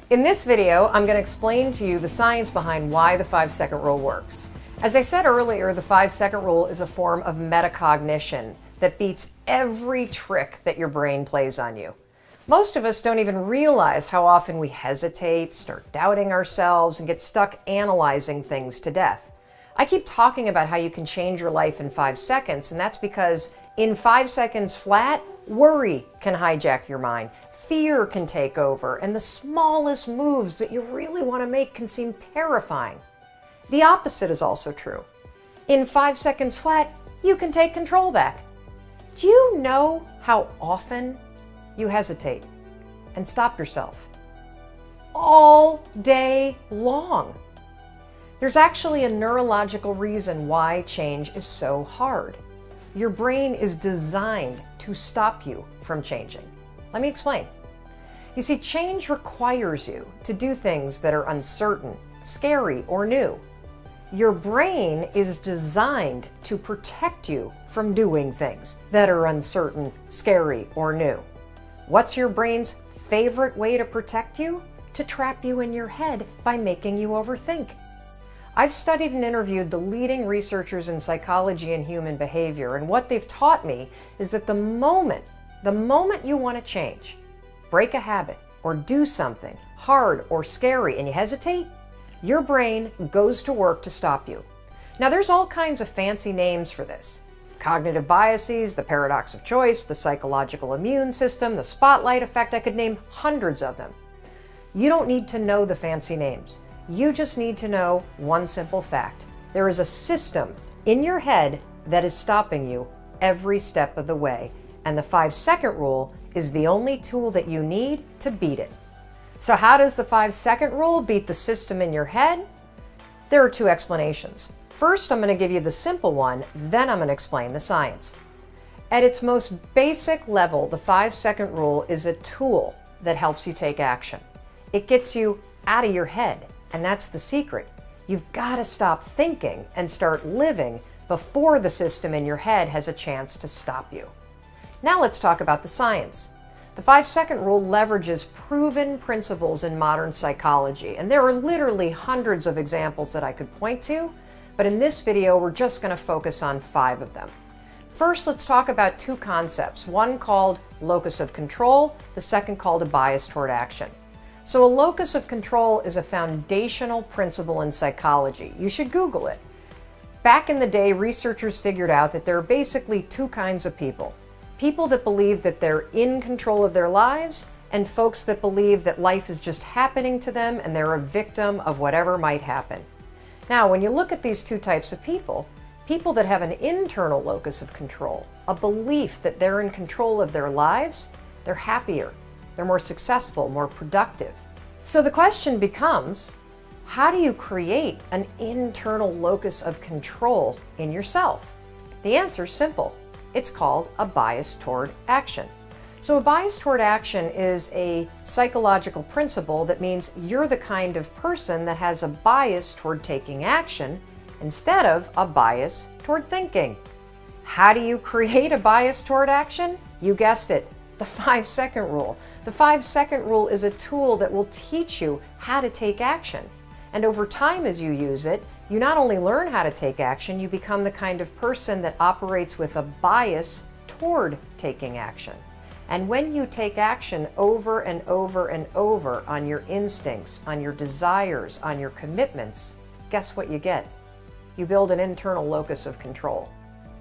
In this video, I'm going to explain to you the science behind why the 5-second rule works. As I said earlier, the 5-second rule is a form of metacognition that beats every trick that your brain plays on you. Most of us don't even realize how often we hesitate, start doubting ourselves, and get stuck analyzing things to death. I keep talking about how you can change your life in 5 seconds, and that's because in 5 seconds flat, worry can hijack your mind, fear can take over, and the smallest moves that you really want to make can seem terrifying. The opposite is also true. In 5 seconds flat, you can take control back. Do you know how often you hesitate and stop yourself? All day long. There's actually a neurological reason why change is so hard. Your brain is designed to stop you from changing. Let me explain. You see, change requires you to do things that are uncertain, scary, or new. Your brain is designed to protect you from doing things that are uncertain, scary, or new. What's your brain's favorite way to protect you? To trap you in your head by making you overthink. I've studied and interviewed the leading researchers in psychology and human behavior, and what they've taught me is that the moment you want to change, break a habit, or do something hard or scary and you hesitate, your brain goes to work to stop you. Now, there's all kinds of fancy names for this. Cognitive biases, the paradox of choice, the psychological immune system, the spotlight effect. I could name hundreds of them. You don't need to know the fancy names. You just need to know one simple fact. There is a system in your head that is stopping you every step of the way, and the 5-second rule is the only tool that you need to beat it. So how does the 5-second rule beat the system in your head? There are two explanations. First, I'm going to give you the simple one, then I'm going to explain the science. At its most basic level, the 5-second rule is a tool that helps you take action. It gets you out of your head, and that's the secret. You've got to stop thinking and start living before the system in your head has a chance to stop you. Now let's talk about the science. The 5-second rule leverages proven principles in modern psychology, and there are literally hundreds of examples that I could point to, but in this video we're just going to focus on 5 of them. First, let's talk about 2 concepts, one called locus of control, the second called a bias toward action. So a locus of control is a foundational principle in psychology. You should Google it. Back in the day, researchers figured out that there are basically 2 kinds of people. People that believe that they're in control of their lives, and folks that believe that life is just happening to them and they're a victim of whatever might happen. Now, when you look at these 2 types of people, people that have an internal locus of control, a belief that they're in control of their lives, they're happier, they're more successful, more productive. So the question becomes, how do you create an internal locus of control in yourself? The answer is simple. It's called a bias toward action. So a bias toward action is a psychological principle that means you're the kind of person that has a bias toward taking action instead of a bias toward thinking. How do you create a bias toward action? You guessed it, the 5-second rule. The 5-second rule is a tool that will teach you how to take action. And over time, as you use it, you not only learn how to take action, you become the kind of person that operates with a bias toward taking action. And when you take action over and over and over on your instincts, on your desires, on your commitments, guess what you get? You build an internal locus of control.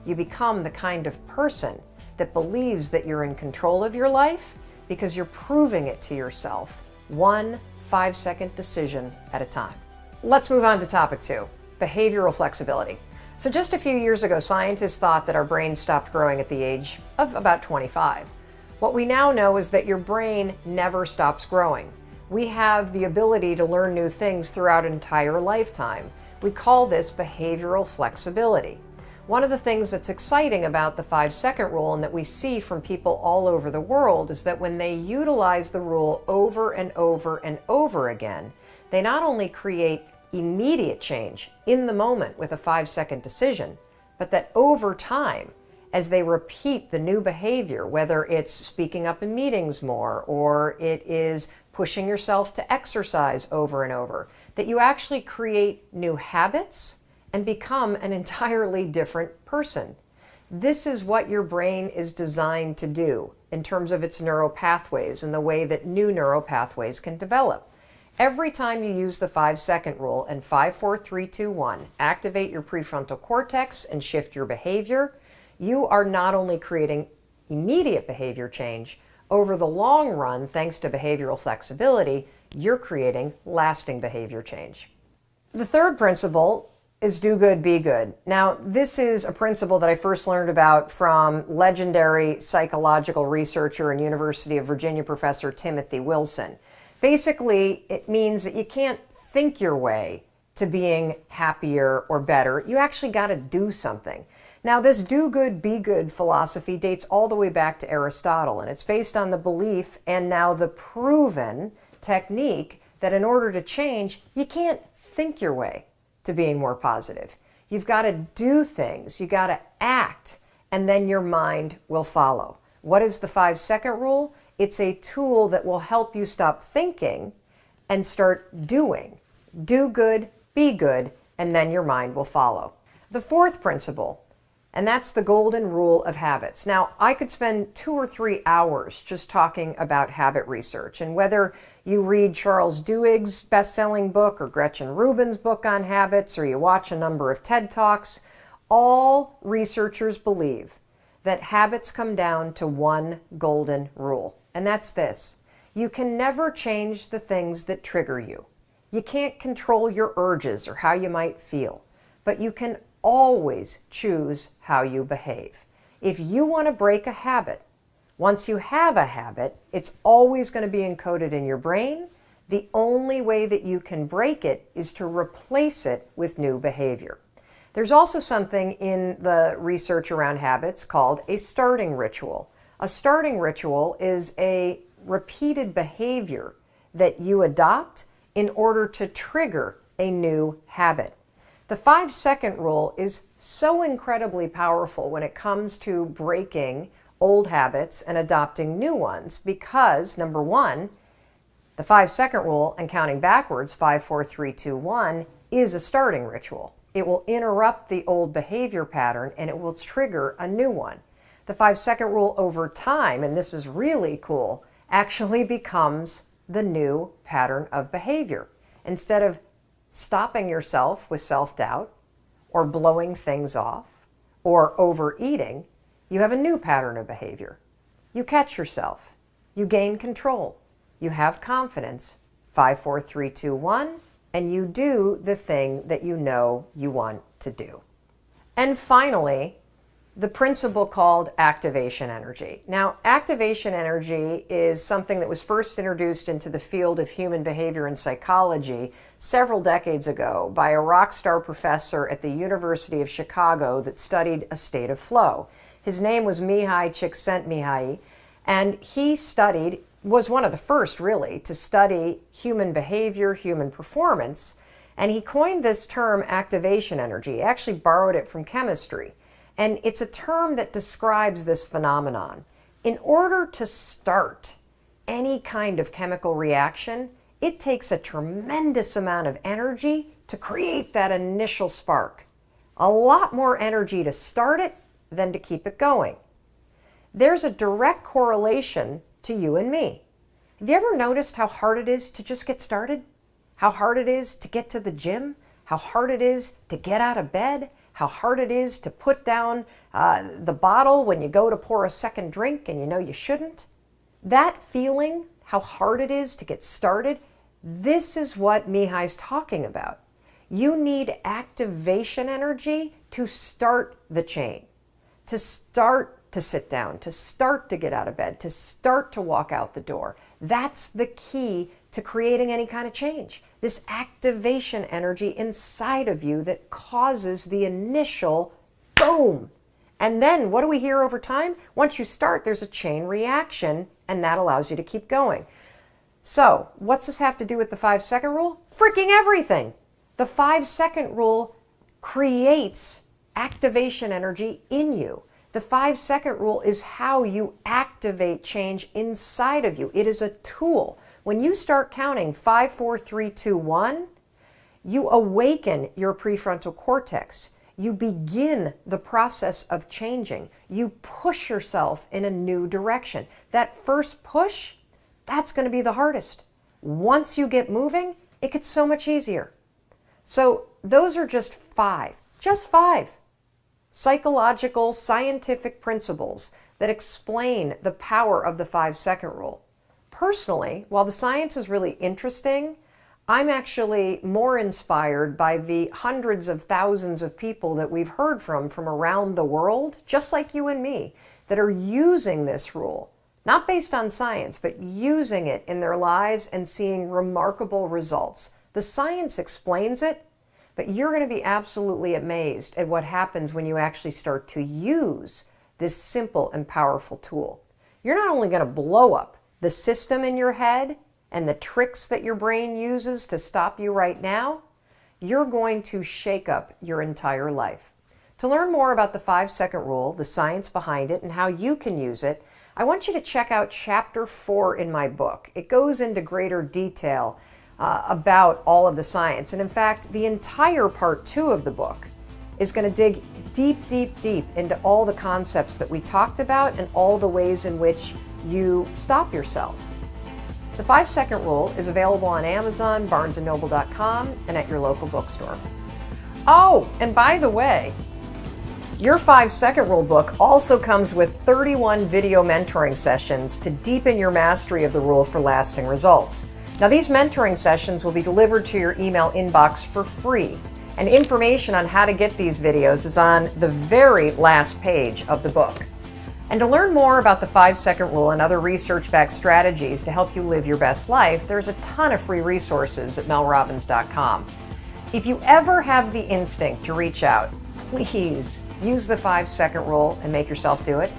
You become the kind of person that believes that you're in control of your life because you're proving it to yourself, one 5-second decision at a time. Let's move on to topic 2, behavioral flexibility. So just a few years ago, scientists thought that our brains stopped growing at the age of about 25. What we now know is that your brain never stops growing. We have the ability to learn new things throughout an entire lifetime. We call this behavioral flexibility. One of the things that's exciting about the 5-second rule and that we see from people all over the world is that when they utilize the rule over and over and over again, they not only create immediate change in the moment with a 5-second decision, but that over time, as they repeat the new behavior, whether it's speaking up in meetings more, or it is pushing yourself to exercise over and over, that you actually create new habits and become an entirely different person. This is what your brain is designed to do in terms of its neural pathways and the way that new neural pathways can develop. Every time you use the 5-second rule and 5, 4, 3, 2, 1, activate your prefrontal cortex and shift your behavior, you are not only creating immediate behavior change, over the long run, thanks to behavioral flexibility, you're creating lasting behavior change. The third principle is do good, be good. Now, this is a principle that I first learned about from legendary psychological researcher and University of Virginia professor Timothy Wilson. Basically, it means that you can't think your way to being happier or better. You actually got to do something. Now, this do good, be good philosophy dates all the way back to Aristotle, and it's based on the belief and now the proven technique that in order to change, you can't think your way to being more positive. You've got to do things, you got to act, and then your mind will follow. What is the 5-second rule? It's a tool that will help you stop thinking and start doing. Do good, be good, and then your mind will follow. The fourth principle, and that's the golden rule of habits. Now, I could spend 2 or 3 hours just talking about habit research, and whether you read Charles Duhigg's best-selling book or Gretchen Rubin's book on habits, or you watch a number of TED Talks, all researchers believe that habits come down to one golden rule, and that's this. You can never change the things that trigger you. You can't control your urges or how you might feel, but you can always choose how you behave. If you want to break a habit, once you have a habit, it's always going to be encoded in your brain. The only way that you can break it is to replace it with new behavior. There's also something in the research around habits called a starting ritual. A starting ritual is a repeated behavior that you adopt in order to trigger a new habit. The 5-second rule is so incredibly powerful when it comes to breaking old habits and adopting new ones because, number one, the 5-second rule and counting backwards, 5, 4, 3, 2, 1, is a starting ritual. It will interrupt the old behavior pattern and it will trigger a new one. The 5-second rule over time, and this is really cool, actually becomes the new pattern of behavior. Instead of stopping yourself with self-doubt or blowing things off or overeating, you have a new pattern of behavior. You catch yourself. You gain control. You have confidence. 5, 4, 3, 2, 1, and you do the thing that you know you want to do. And finally, the principle called activation energy. Now, activation energy is something that was first introduced into the field of human behavior and psychology several decades ago by a rock star professor at the University of Chicago that studied a state of flow. His name was Mihai Csikszentmihalyi, and he was one of the first really to study human behavior, human performance, and he coined this term activation energy. He actually borrowed it from chemistry. And it's a term that describes this phenomenon. In order to start any kind of chemical reaction, it takes a tremendous amount of energy to create that initial spark. A lot more energy to start it than to keep it going. There's a direct correlation to you and me. Have you ever noticed how hard it is to just get started? How hard it is to get to the gym? How hard it is to get out of bed? How hard it is to put down the bottle when you go to pour a second drink and you know you shouldn't? That feeling, how hard it is to get started, this is what Mihai's talking about. You need activation energy to start the chain, to start to sit down, to start to get out of bed, to start to walk out the door. That's the key to creating any kind of change. This activation energy inside of you that causes the initial boom. And then what do we hear over time? Once you start, there's a chain reaction, and that allows you to keep going. So what's this have to do with the 5-second rule? Freaking everything. The 5-second rule creates activation energy in you. The 5-second rule is how you activate change inside of you. It is a tool When you start counting 5, 4, 3, 2, 1, you awaken your prefrontal cortex. You begin the process of changing. You push yourself in a new direction. That first push, that's going to be the hardest. Once you get moving, it gets so much easier. So those are just five psychological, scientific principles that explain the power of the 5-second rule. Personally, while the science is really interesting, I'm actually more inspired by the hundreds of thousands of people that we've heard from around the world, just like you and me, that are using this rule, not based on science, but using it in their lives and seeing remarkable results. The science explains it, but you're going to be absolutely amazed at what happens when you actually start to use this simple and powerful tool. You're not only going to blow up the system in your head and the tricks that your brain uses to stop you right now, you're going to shake up your entire life. To learn more about the 5-second rule, the science behind it, and how you can use it, I want you to check out Chapter 4 in my book. It goes into greater detail about all of the science. And in fact, the entire Part 2 of the book is going to dig deep, deep, deep into all the concepts that we talked about and all the ways in which you stop yourself. The 5-second rule is available on Amazon, barnesandnoble.com, and at your local bookstore. Oh, and by the way, your 5-second rule book also comes with 31 video mentoring sessions to deepen your mastery of the rule for lasting results. Now, these mentoring sessions will be delivered to your email inbox for free, and information on how to get these videos is on the very last page of the book. And to learn more about the 5-second rule and other research-backed strategies to help you live your best life, there's a ton of free resources at melrobbins.com. If you ever have the instinct to reach out, please use the 5-second rule and make yourself do it.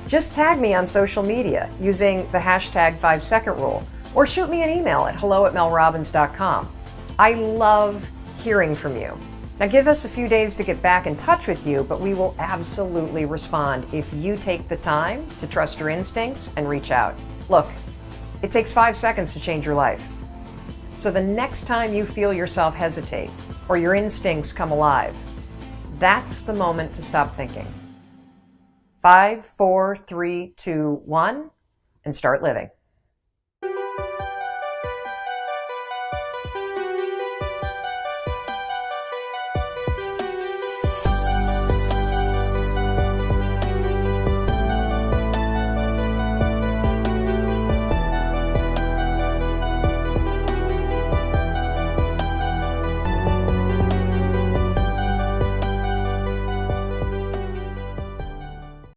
Just tag me on social media using the hashtag 5-second rule, or shoot me an email at hello@melrobbins.com. I love hearing from you. Now, give us a few days to get back in touch with you, but we will absolutely respond if you take the time to trust your instincts and reach out. Look, it takes 5 seconds to change your life. So the next time you feel yourself hesitate or your instincts come alive, that's the moment to stop thinking. 5, 4, 3, 2, 1, and start living.